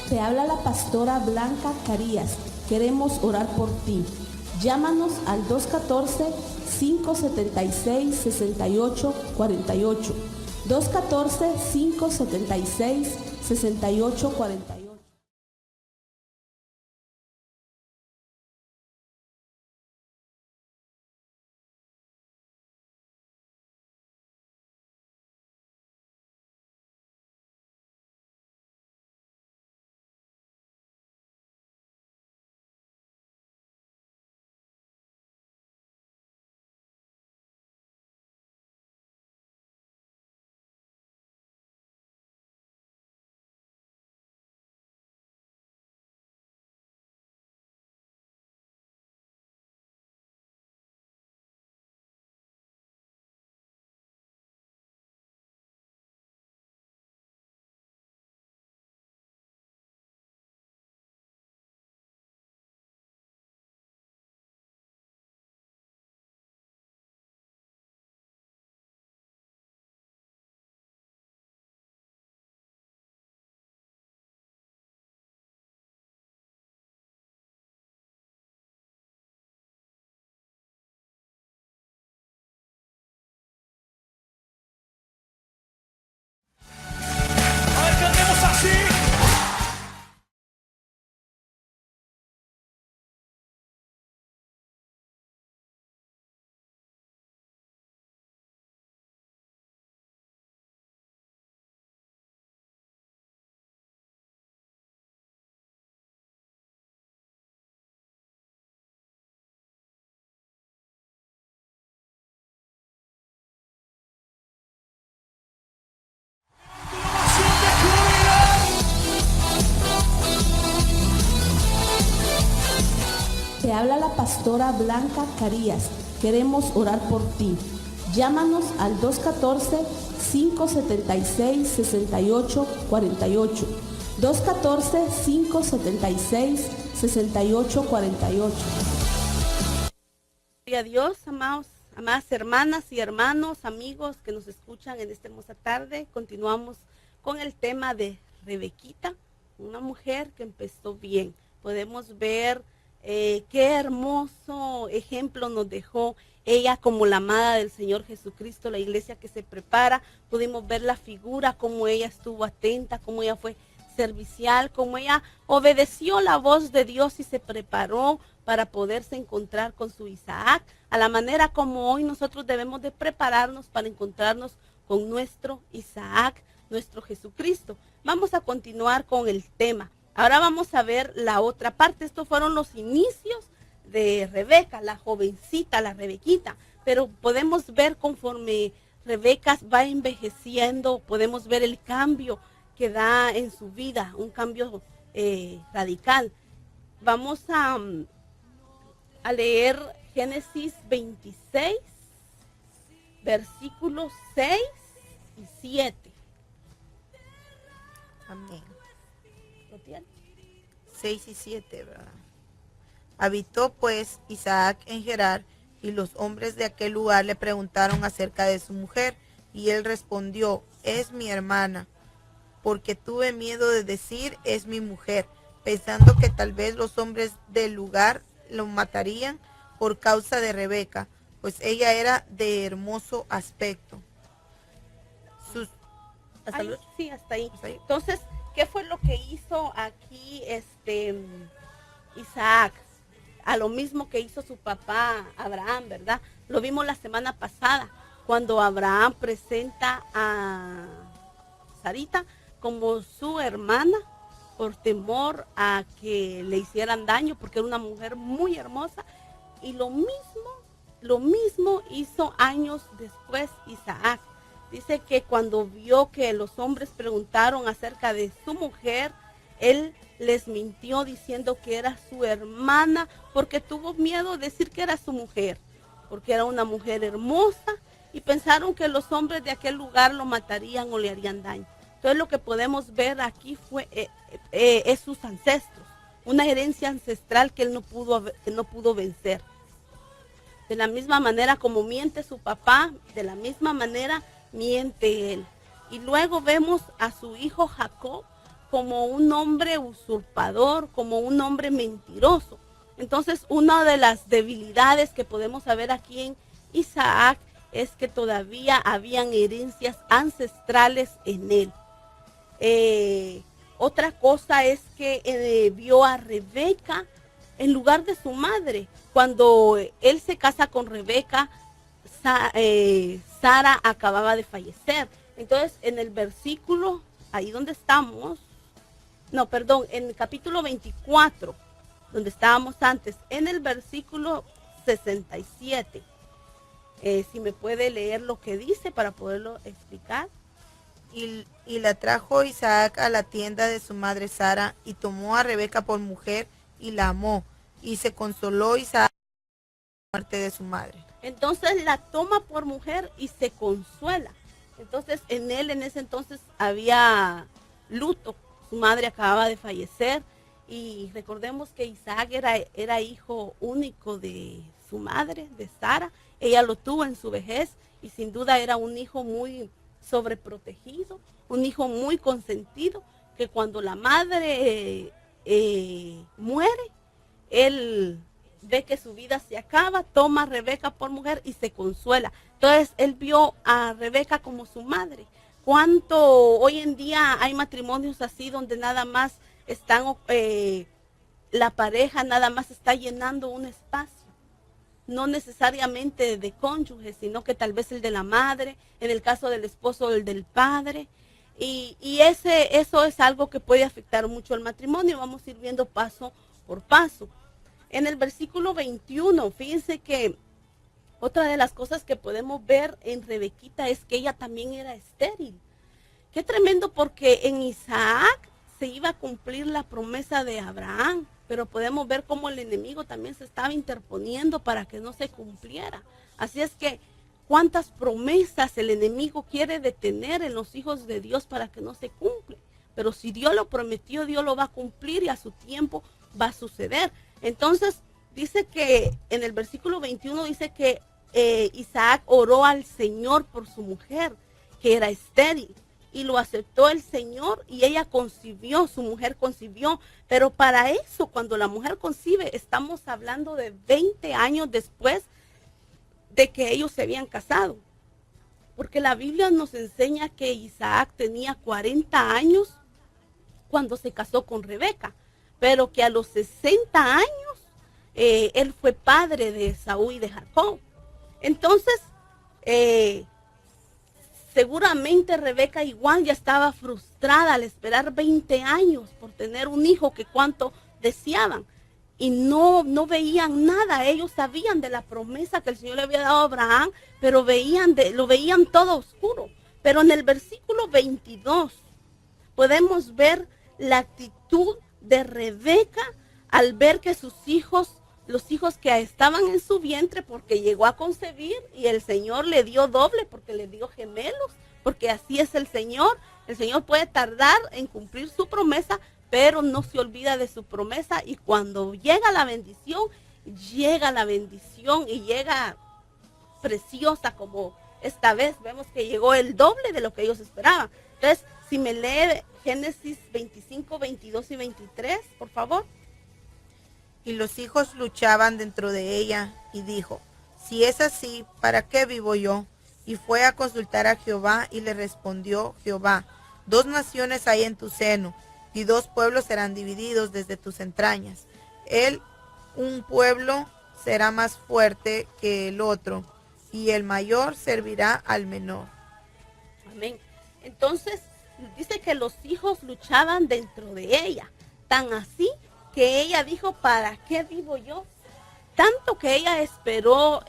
Te habla la pastora Blanca Carías. Queremos orar por ti. Llámanos al 214-576-6848. 214-576-6848. Te habla la pastora Blanca Carías. Queremos orar por ti. Llámanos al 214-576-6848. 214-576-6848. Gloria a Dios, amados, amadas hermanas y hermanos, amigos que nos escuchan en esta hermosa tarde. Continuamos con el tema de Rebequita, una mujer que empezó bien. Podemos ver qué hermoso ejemplo nos dejó ella como la amada del Señor Jesucristo, la iglesia que se prepara. Pudimos ver la figura, cómo ella estuvo atenta, cómo ella fue servicial, cómo ella obedeció la voz de Dios y se preparó para poderse encontrar con su Isaac, a la manera como hoy nosotros debemos de prepararnos para encontrarnos con nuestro Isaac, nuestro Jesucristo. Vamos a continuar con el tema. Ahora vamos a ver la otra parte. Estos fueron los inicios de Rebeca, la jovencita, la Rebequita, pero podemos ver conforme Rebeca va envejeciendo, podemos ver el cambio que da en su vida, un cambio radical. Vamos a leer Génesis 26, versículos 6 y 7. Amén. ¿Lo tiene? 6 y 7, ¿verdad? Habitó pues Isaac en Gerar, y los hombres de aquel lugar le preguntaron acerca de su mujer, y él respondió: es mi hermana, porque tuve miedo de decir es mi mujer, pensando que tal vez los hombres del lugar lo matarían por causa de Rebeca, pues ella era de hermoso aspecto. Sí, hasta ahí. Hasta ahí. Entonces, ¿qué fue lo que hizo aquí Isaac? A lo mismo que hizo su papá Abraham, ¿verdad? Lo vimos la semana pasada, cuando Abraham presenta a Sarita como su hermana por temor a que le hicieran daño, porque era una mujer muy hermosa. Y lo mismo hizo años después Isaac. Dice que cuando vio que los hombres preguntaron acerca de su mujer, él les mintió diciendo que era su hermana, porque tuvo miedo de decir que era su mujer, porque era una mujer hermosa, y pensaron que los hombres de aquel lugar lo matarían o le harían daño. Entonces lo que podemos ver aquí es sus ancestros, una herencia ancestral que él no pudo vencer. De la misma manera como miente su papá, de la misma manera miente él. Y luego vemos a su hijo Jacob como un hombre usurpador, como un hombre mentiroso. Entonces, una de las debilidades que podemos ver aquí en Isaac es que todavía habían herencias ancestrales en él. Otra cosa es que vio a Rebeca en lugar de su madre. Cuando él se casa con Rebeca, Sara acababa de fallecer. Entonces, en el versículo, ahí donde estamos, en el capítulo 24, donde estábamos antes, en el versículo 67, si me puede leer lo que dice para poderlo explicar. Y la trajo Isaac a la tienda de su madre Sara, y tomó a Rebeca por mujer, y la amó, y se consoló Isaac por la muerte de su madre. Entonces la toma por mujer y se consuela. Entonces en ese entonces había luto. Su madre acababa de fallecer, y recordemos que Isaac era hijo único de su madre, de Sara. Ella lo tuvo en su vejez, y sin duda era un hijo muy sobreprotegido, un hijo muy consentido, que cuando la madre muere, él ve que su vida se acaba, toma a Rebeca por mujer y se consuela. Entonces él vio a Rebeca como su madre. ¿Cuánto hoy en día hay matrimonios así donde nada más están, la pareja nada más está llenando un espacio? No necesariamente de cónyuge, sino que tal vez el de la madre, en el caso del esposo, el del padre. Y eso es algo que puede afectar mucho al matrimonio. Vamos a ir viendo paso por paso. En el versículo 21, fíjense que otra de las cosas que podemos ver en Rebequita es que ella también era estéril. Qué tremendo, porque en Isaac se iba a cumplir la promesa de Abraham, pero podemos ver cómo el enemigo también se estaba interponiendo para que no se cumpliera. Así es que, ¿cuántas promesas el enemigo quiere detener en los hijos de Dios para que no se cumplen? Pero si Dios lo prometió, Dios lo va a cumplir, y a su tiempo va a suceder. Entonces, dice que en el versículo 21 dice que Isaac oró al Señor por su mujer, que era estéril, y lo aceptó el Señor, y ella concibió, su mujer concibió. Pero para eso, cuando la mujer concibe, estamos hablando de 20 años después de que ellos se habían casado. Porque la Biblia nos enseña que Isaac tenía 40 años cuando se casó con Rebeca, pero que a los 60 años él fue padre de Esaú y de Jacob. Entonces, seguramente Rebeca igual ya estaba frustrada al esperar 20 años por tener un hijo que cuanto deseaban. y no veían nada. Ellos sabían de la promesa que el Señor le había dado a Abraham, pero lo veían todo oscuro. Pero en el versículo 22 podemos ver la actitud de Rebeca al ver que sus hijos, los hijos que estaban en su vientre, porque llegó a concebir y el Señor le dio doble, porque le dio gemelos, porque así es el Señor. El Señor puede tardar en cumplir su promesa, pero no se olvida de su promesa, y cuando llega la bendición y llega preciosa, como esta vez vemos que llegó el doble de lo que ellos esperaban. Entonces, si me lee Génesis 25, 22 y 23, por favor. Y los hijos luchaban dentro de ella, y dijo, si es así, ¿para qué vivo yo? Y fue a consultar a Jehová, y le respondió Jehová, 2 naciones hay en tu seno, y 2 pueblos serán divididos desde tus entrañas. Un pueblo será más fuerte que el otro, y el mayor servirá al menor. Amén. Entonces, dice que los hijos luchaban dentro de ella, tan así que ella dijo, ¿para qué vivo yo? Tanto que ella esperó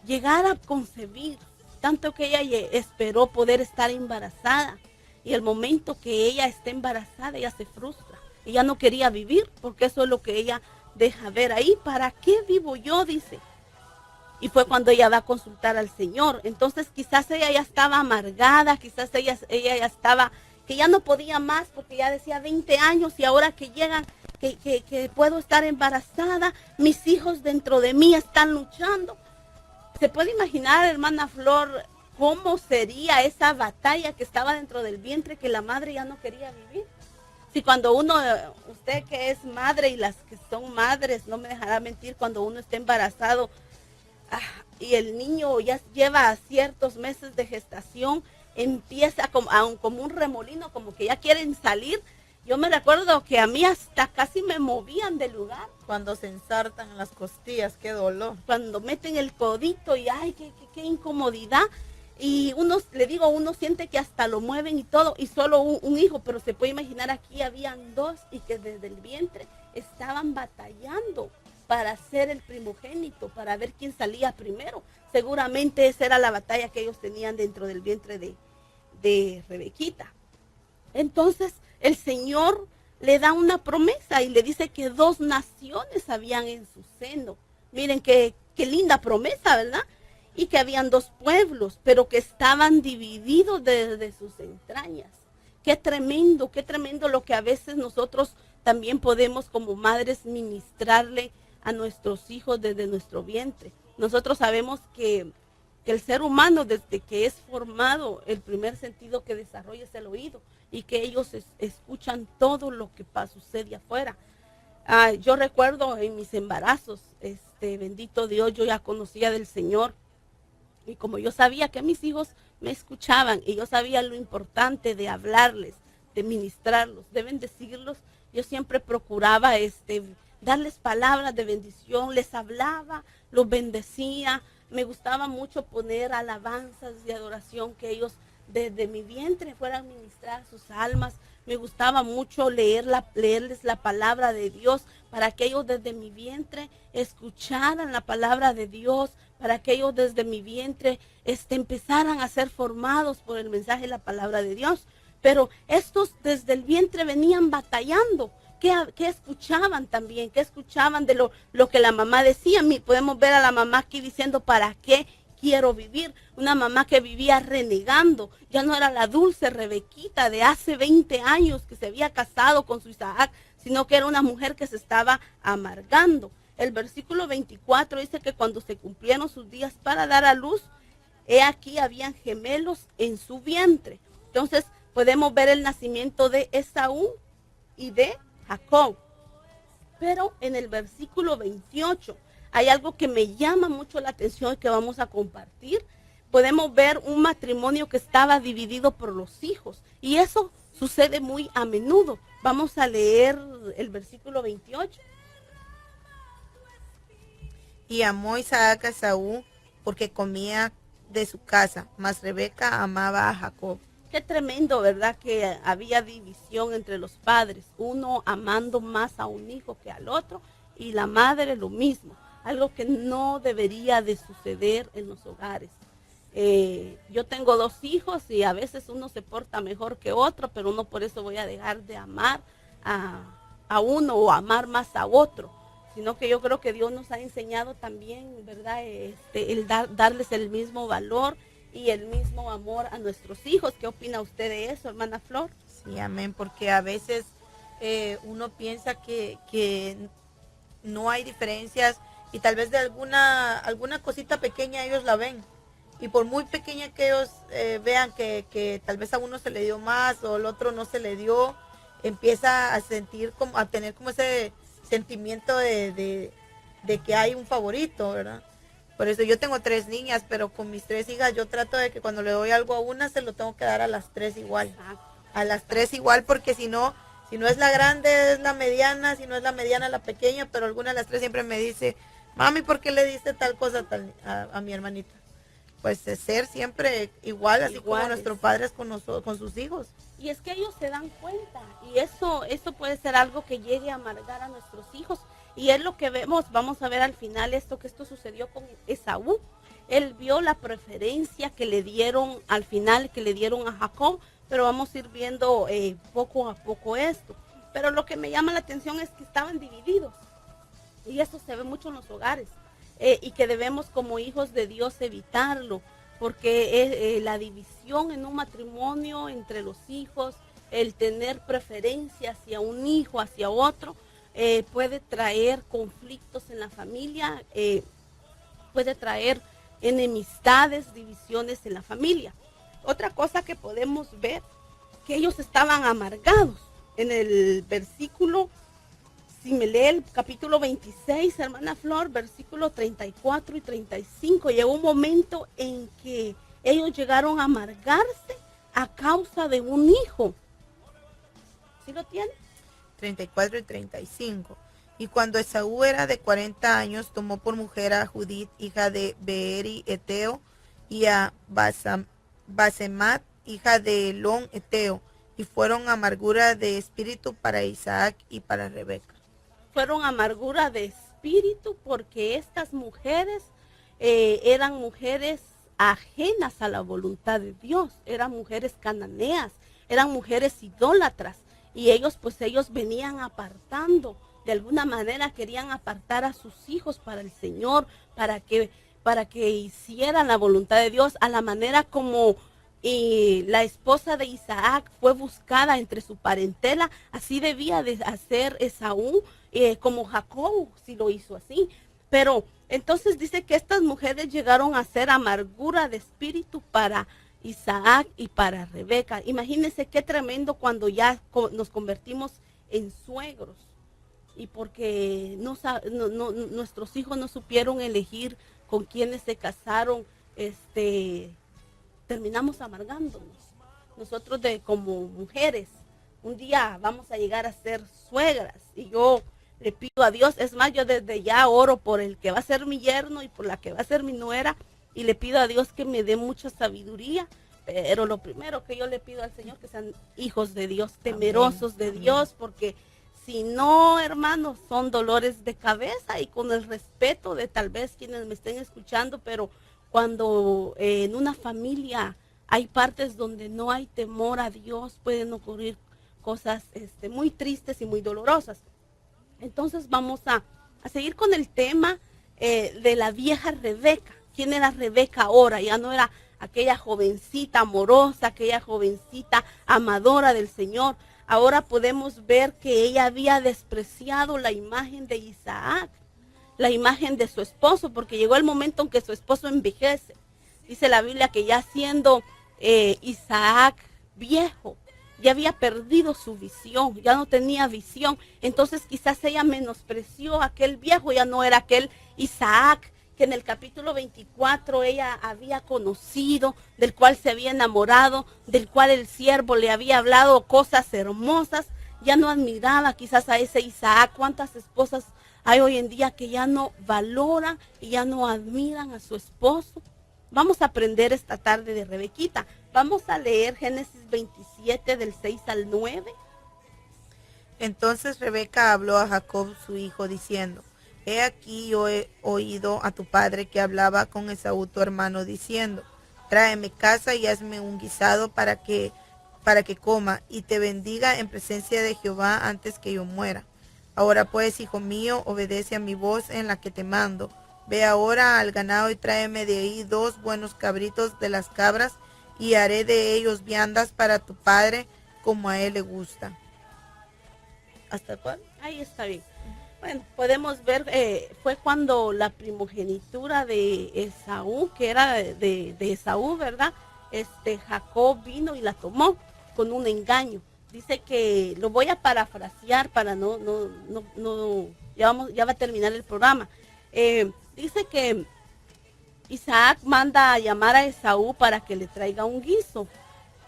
llegar a concebir, tanto que ella esperó poder estar embarazada. Y el momento que ella está embarazada, ella se frustra. Ella no quería vivir, porque eso es lo que ella deja ver ahí. ¿Para qué vivo yo? Dice. Y fue cuando ella va a consultar al Señor. Entonces quizás ella ya estaba amargada, quizás ella ya estaba, que ya no podía más, porque ya decía 20 años y ahora que llegan, que puedo estar embarazada, mis hijos dentro de mí están luchando. ¿Se puede imaginar, hermana Flor, cómo sería esa batalla que estaba dentro del vientre, que la madre ya no quería vivir? Si cuando usted que es madre y las que son madres, no me dejará mentir, cuando uno está embarazado y el niño ya lleva ciertos meses de gestación, empieza como un remolino, como que ya quieren salir. Yo me recuerdo que a mí hasta casi me movían del lugar. Cuando se ensartan en las costillas, qué dolor. Cuando meten el codito y ay, qué incomodidad. Y uno siente que hasta lo mueven y todo, y solo un hijo, pero se puede imaginar aquí habían 2 y que desde el vientre estaban batallando para ser el primogénito, para ver quién salía primero. Seguramente esa era la batalla que ellos tenían dentro del vientre de Rebequita. Entonces el Señor le da una promesa y le dice que 2 naciones habían en su seno. Miren qué linda promesa, ¿verdad? Y que habían 2 pueblos, pero que estaban divididos desde sus entrañas. Qué tremendo lo que a veces nosotros también podemos como madres ministrarle a nuestros hijos desde nuestro vientre. Nosotros sabemos que el ser humano, desde que es formado, el primer sentido que desarrolla es el oído, y que ellos escuchan todo lo que sucede afuera. Yo recuerdo en mis embarazos, bendito Dios, yo ya conocía del Señor, y como yo sabía que mis hijos me escuchaban, y yo sabía lo importante de hablarles, de ministrarlos, de bendecirlos, yo siempre procuraba darles palabras de bendición, les hablaba, los bendecía. Me gustaba mucho poner alabanzas de adoración, que ellos desde mi vientre fueran a ministrar sus almas. Me gustaba mucho leerles la palabra de Dios, para que ellos desde mi vientre escucharan la palabra de Dios, para que ellos desde mi vientre empezaran a ser formados por el mensaje de la palabra de Dios. Pero estos desde el vientre venían batallando. ¿Qué escuchaban también? ¿Qué escuchaban de lo que la mamá decía? Podemos ver a la mamá aquí diciendo, ¿para qué quiero vivir? Una mamá que vivía renegando. Ya no era la dulce Rebequita de hace 20 años que se había casado con su Isaac, sino que era una mujer que se estaba amargando. El versículo 24 dice que cuando se cumplieron sus días para dar a luz, he aquí habían gemelos en su vientre. Entonces podemos ver el nacimiento de Esaú y de Jacob. Pero en el versículo 28 hay algo que me llama mucho la atención y que vamos a compartir. Podemos ver un matrimonio que estaba dividido por los hijos, y eso sucede muy a menudo. Vamos a leer el versículo 28. Y amó Isaac a Esaú porque comía de su casa, mas Rebeca amaba a Jacob. Qué tremendo, ¿verdad? Que había división entre los padres, uno amando más a un hijo que al otro y la madre lo mismo, algo que no debería de suceder en los hogares. Yo tengo 2 hijos y a veces uno se porta mejor que otro, pero no por eso voy a dejar de amar a uno o amar más a otro, sino que yo creo que Dios nos ha enseñado también, ¿verdad? El darles el mismo valor y el mismo amor a nuestros hijos. ¿Qué opina usted de eso, hermana Flor? Sí, amén, porque a veces uno piensa que no hay diferencias y tal vez de alguna cosita pequeña ellos la ven. Y por muy pequeña que ellos vean que tal vez a uno se le dio más o al otro no se le dio, empieza a sentir a tener como ese sentimiento de que hay un favorito, ¿verdad? Por eso yo tengo 3 niñas, pero con mis 3 hijas yo trato de que cuando le doy algo a una se lo tengo que dar a las 3 igual. A las 3 igual, porque si no es la grande es la mediana, si no es la mediana la pequeña, pero alguna de las 3 siempre me dice, mami, ¿por qué le diste tal cosa a mi hermanita? Pues de ser siempre igual, así como nuestros padres con sus hijos. Y es que ellos se dan cuenta, y eso puede ser algo que llegue a amargar a nuestros hijos. Y es lo que vemos, vamos a ver al final que esto sucedió con Esaú. Él vio la preferencia que le dieron al final, que le dieron a Jacob, pero vamos a ir viendo poco a poco esto. Pero lo que me llama la atención es que estaban divididos, y eso se ve mucho en los hogares, y que debemos como hijos de Dios evitarlo, porque la división en un matrimonio entre los hijos, el tener preferencia hacia un hijo, hacia otro, puede traer conflictos en la familia, puede traer enemistades, divisiones en la familia. Otra cosa que podemos ver, que ellos estaban amargados. En el versículo, si me lee el capítulo 26, hermana Flor, versículo 34 y 35, llegó un momento en que ellos llegaron a amargarse a causa de un hijo. ¿Sí lo tiene? 34 y 35. Y cuando Esaú era de 40 años, tomó por mujer a Judith, hija de Beeri Eteo, y a Basemat, hija de Elón Eteo, y fueron amargura de espíritu para Isaac y para Rebeca. Fueron amargura de espíritu porque estas mujeres eran mujeres ajenas a la voluntad de Dios, eran mujeres cananeas, eran mujeres idólatras, y ellos venían apartando, de alguna manera querían apartar a sus hijos para el Señor, para que hicieran la voluntad de Dios, a la manera como la esposa de Isaac fue buscada entre su parentela, así debía de hacer Esaú, como Jacob sí lo hizo así. Pero entonces dice que estas mujeres llegaron a ser amargura de espíritu para Isaac y para Rebeca. Imagínense qué tremendo cuando ya nos convertimos en suegros, y porque nuestros hijos no supieron elegir con quienes se casaron, terminamos amargándonos. Nosotros como mujeres, un día vamos a llegar a ser suegras, y yo le pido a Dios, es más, yo desde ya oro por el que va a ser mi yerno y por la que va a ser mi nuera, y le pido a Dios que me dé mucha sabiduría, pero lo primero que yo le pido al Señor, que sean hijos de Dios, temerosos de Dios, porque si no, hermanos, son dolores de cabeza, y con el respeto de tal vez quienes me estén escuchando, pero cuando en una familia hay partes donde no hay temor a Dios, pueden ocurrir cosas muy tristes y muy dolorosas. Entonces vamos a seguir con el tema de la vieja Rebeca. ¿Quién era Rebeca ahora? Ya no era aquella jovencita amorosa, aquella jovencita amadora del Señor. Ahora podemos ver que ella había despreciado la imagen de Isaac, la imagen de su esposo, porque llegó el momento en que su esposo envejece. Dice la Biblia que ya siendo Isaac viejo, ya había perdido su visión, ya no tenía visión. Entonces quizás ella menospreció a aquel viejo, ya no era aquel Isaac que en el capítulo 24 ella había conocido, del cual se había enamorado, del cual el siervo le había hablado cosas hermosas. Ya no admiraba quizás a ese Isaac. ¿Cuántas esposas hay hoy en día que ya no valoran y ya no admiran a su esposo? Vamos a aprender esta tarde de Rebequita. Vamos a leer Génesis 27 del 6 al 9. Entonces Rebeca habló a Jacob su hijo diciendo: He aquí yo he oído a tu padre que hablaba con Esaú tu hermano diciendo: Tráeme caza y hazme un guisado para que coma y te bendiga en presencia de Jehová antes que yo muera. Ahora pues, hijo mío, obedece a mi voz en la que te mando. Ve ahora al ganado y tráeme de ahí 2 buenos cabritos de las cabras y haré de ellos viandas para tu padre como a él le gusta. ¿Hasta cuándo? Ahí está bien. Bueno, podemos ver, fue cuando la primogenitura de Esaú, que era de Esaú, ¿verdad? Jacob vino y la tomó con un engaño. Dice que, lo voy a parafrasear para ya va a terminar el programa. Dice que Isaac manda a llamar a Esaú para que le traiga un guiso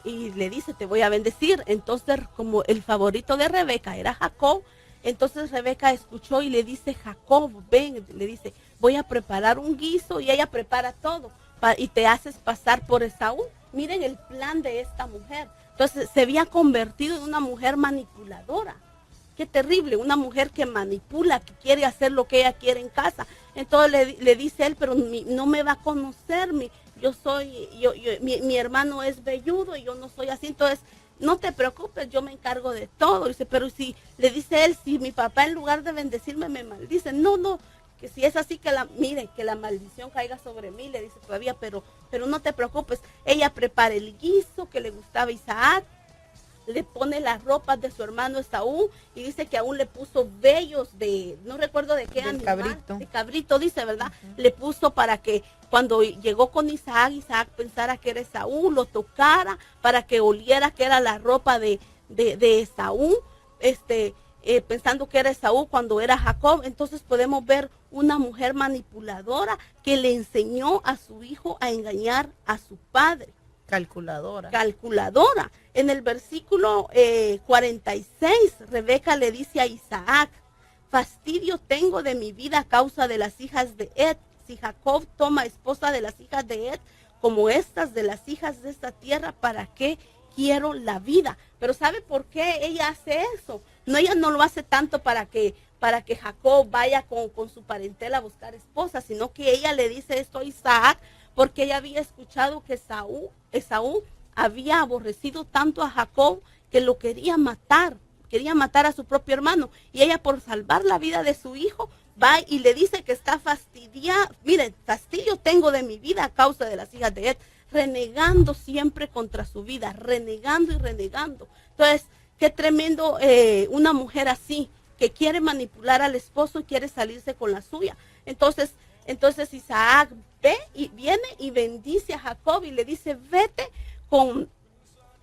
y le dice: te voy a bendecir. Entonces, como el favorito de Rebeca era Jacob, entonces Rebeca escuchó y le dice: Jacob, ven, le dice, voy a preparar un guiso, y ella prepara todo y te haces pasar por Esaú. Miren el plan de esta mujer. Entonces se había convertido en una mujer manipuladora. Qué terrible, una mujer que manipula, que quiere hacer lo que ella quiere en casa. Entonces le dice él: pero no me va a conocer, mi hermano es velludo y yo no soy así, entonces no te preocupes, yo me encargo de todo. Dice, pero si, le dice él, si mi papá en lugar de bendecirme me maldice, no, que si es así, que la maldición caiga sobre mí, le dice todavía, pero no te preocupes. Ella prepara el guiso que le gustaba a Isaac, le pone las ropas de su hermano Esaú y dice que aún le puso vellos no recuerdo de qué animal, de cabrito, dice, ¿verdad? Le puso para que cuando llegó con Isaac pensara que era Esaú, lo tocara para que oliera que era la ropa de Esaú, pensando que era Esaú cuando era Jacob. Entonces podemos ver una mujer manipuladora que le enseñó a su hijo a engañar a su padre. Calculadora. En el versículo 46, Rebeca le dice a Isaac: fastidio tengo de mi vida a causa de las hijas de Ed. Si Jacob toma esposa de las hijas de Ed, como estas de las hijas de esta tierra, ¿para qué quiero la vida? Pero ¿sabe por qué ella hace eso? Ella no lo hace tanto para que Jacob vaya con su parentela a buscar esposa, sino que ella le dice esto a Isaac porque ella había escuchado que Esaú había aborrecido tanto a Jacob que lo quería matar a su propio hermano. Y ella, por salvar la vida de su hijo, va y le dice que está fastidiada. Miren, fastidio tengo de mi vida a causa de las hijas de Ed, renegando siempre contra su vida, renegando y renegando. Entonces, qué tremendo una mujer así, que quiere manipular al esposo y quiere salirse con la suya. Entonces Isaac viene y bendice a Jacob y le dice: vete con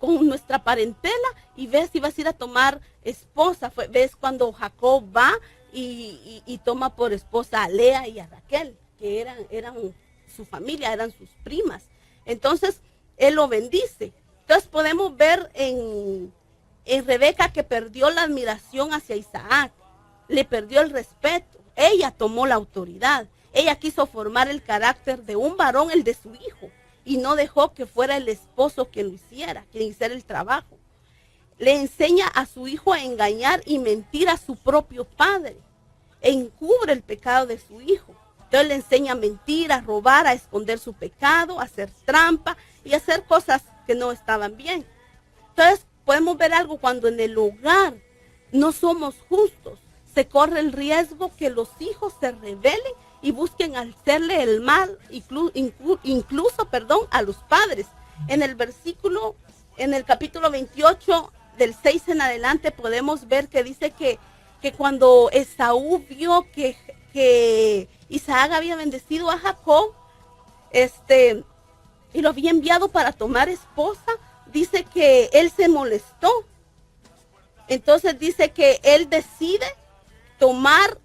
nuestra parentela y ves si vas a ir a tomar esposa. Ves cuando Jacob va y toma por esposa a Lea y a Raquel, que eran su familia, eran sus primas. Entonces él lo bendice. Entonces podemos ver en Rebeca que perdió la admiración hacia Isaac, le perdió el respeto. Ella tomó la autoridad. Ella quiso formar el carácter de un varón, el de su hijo, y no dejó que fuera el esposo quien lo hiciera, quien hiciera el trabajo. Le enseña a su hijo a engañar y mentir a su propio padre. Encubre el pecado de su hijo. Entonces le enseña a mentir, a robar, a esconder su pecado, a hacer trampa y a hacer cosas que no estaban bien. Entonces podemos ver algo: cuando en el hogar no somos justos, se corre el riesgo que los hijos se rebelen y busquen hacerle el mal, incluso a los padres. En el capítulo 28, del 6 en adelante, podemos ver que dice que cuando Esaú vio que Isaac había bendecido a Jacob, y lo había enviado para tomar esposa, dice que él se molestó. Entonces dice que él decide tomar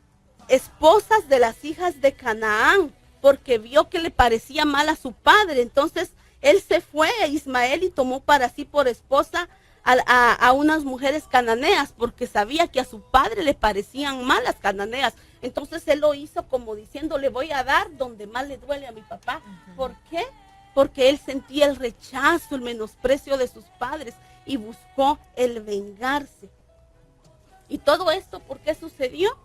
esposas de las hijas de Canaán, porque vio que le parecía mal a su padre. Entonces él se fue a Ismael y tomó para sí por esposa a unas mujeres cananeas, porque sabía que a su padre le parecían mal las cananeas. Entonces él lo hizo como diciendo: le voy a dar donde más le duele a mi papá. ¿Por qué? porque él sentía el rechazo, el menosprecio de sus padres y buscó el vengarse. Y todo esto, ¿por qué sucedió?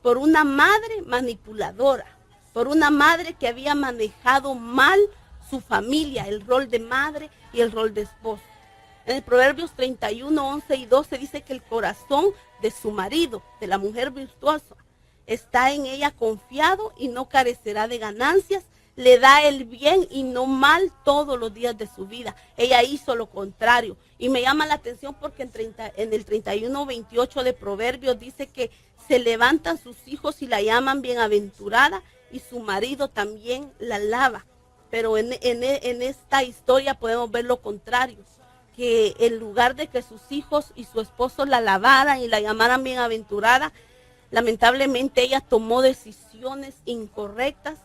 Por una madre manipuladora, por una madre que había manejado mal su familia, el rol de madre y el rol de esposo. En el Proverbios 31, 11 y 12 dice que el corazón de su marido, de la mujer virtuosa, está en ella confiado y no carecerá de ganancias, le da el bien y no mal todos los días de su vida. Ella hizo lo contrario. Y me llama la atención porque en el 31, 28 de Proverbios dice que se levantan sus hijos y la llaman bienaventurada y su marido también la alaba. Pero en esta historia podemos ver lo contrario, que en lugar de que sus hijos y su esposo la alabaran y la llamaran bienaventurada, lamentablemente ella tomó decisiones incorrectas.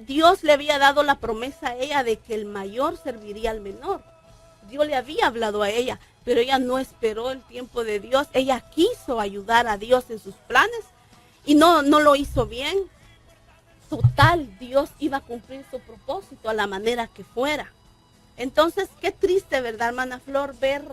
Dios le había dado la promesa a ella de que el mayor serviría al menor. Dios le había hablado a ella, pero ella no esperó el tiempo de Dios. Ella quiso ayudar a Dios en sus planes y no lo hizo bien. Total, Dios iba a cumplir su propósito a la manera que fuera. Entonces, qué triste, ¿verdad, hermana Flor? Ver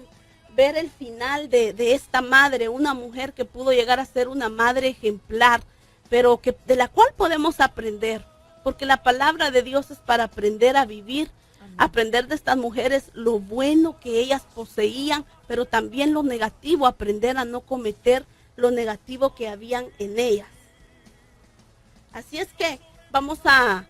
el final de esta madre, una mujer que pudo llegar a ser una madre ejemplar, pero de la cual podemos aprender. Porque la palabra de Dios es para aprender a vivir, aprender de estas mujeres lo bueno que ellas poseían, pero también lo negativo, aprender a no cometer lo negativo que habían en ellas. Así es que vamos a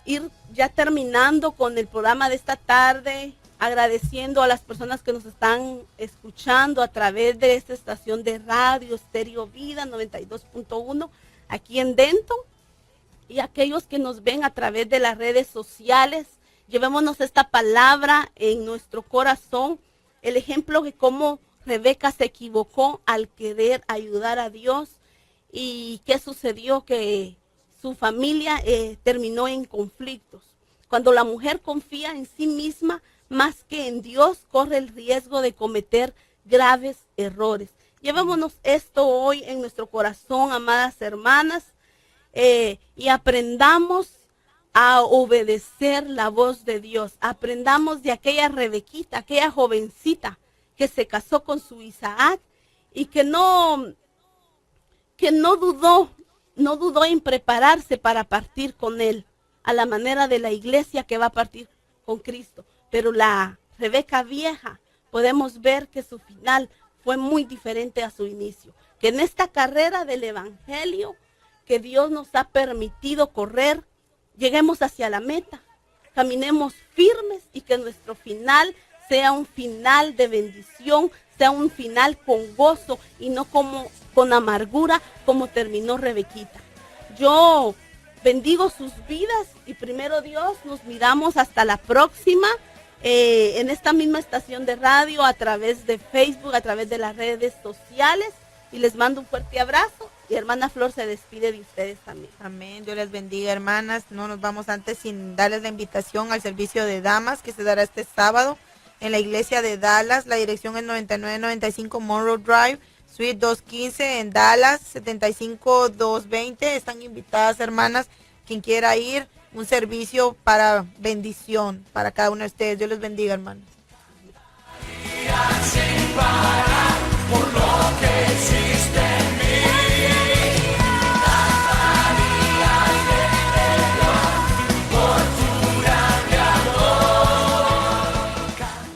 ir ya terminando con el programa de esta tarde, agradeciendo a las personas que nos están escuchando a través de esta estación de radio, Stereo Vida 92.1, aquí en Denton, y aquellos que nos ven a través de las redes sociales. Llevémonos esta palabra en nuestro corazón, el ejemplo de cómo Rebeca se equivocó al querer ayudar a Dios y qué sucedió, que su familia terminó en conflictos. Cuando la mujer confía en sí misma más que en Dios, corre el riesgo de cometer graves errores. Llevémonos esto hoy en nuestro corazón, amadas hermanas, y aprendamos a obedecer la voz de Dios. Aprendamos de aquella Rebequita, aquella jovencita que se casó con su Isaac y que no dudó en prepararse para partir con él, a la manera de la iglesia que va a partir con Cristo. Pero la Rebeca vieja, podemos ver que su final fue muy diferente a su inicio. Que en esta carrera del evangelio que Dios nos ha permitido correr, lleguemos hacia la meta, caminemos firmes y que nuestro final sea un final de bendición, sea un final con gozo y no como con amargura como terminó Rebequita. Yo bendigo sus vidas y primero Dios, nos miramos hasta la próxima en esta misma estación de radio, a través de Facebook, a través de las redes sociales, y les mando un fuerte abrazo. Y hermana Flor se despide de ustedes también. Amén, Dios les bendiga, hermanas. No nos vamos antes sin darles la invitación al servicio de damas que se dará este sábado en la iglesia de Dallas. La dirección es 9995 Monroe Drive, Suite 215 en Dallas, 75220. Están invitadas, hermanas, quien quiera ir, un servicio para bendición para cada uno de ustedes. Dios les bendiga, hermanos.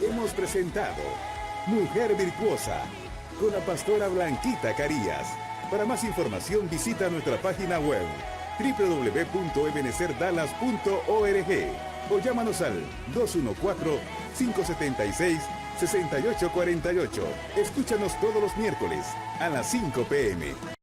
Hemos presentado Mujer Virtuosa con la pastora Blanquita Carías. Para más información visita nuestra página web www.ebenecerdallas.org o llámanos al 214-576-6848. Escúchanos todos los miércoles a las 5 p.m.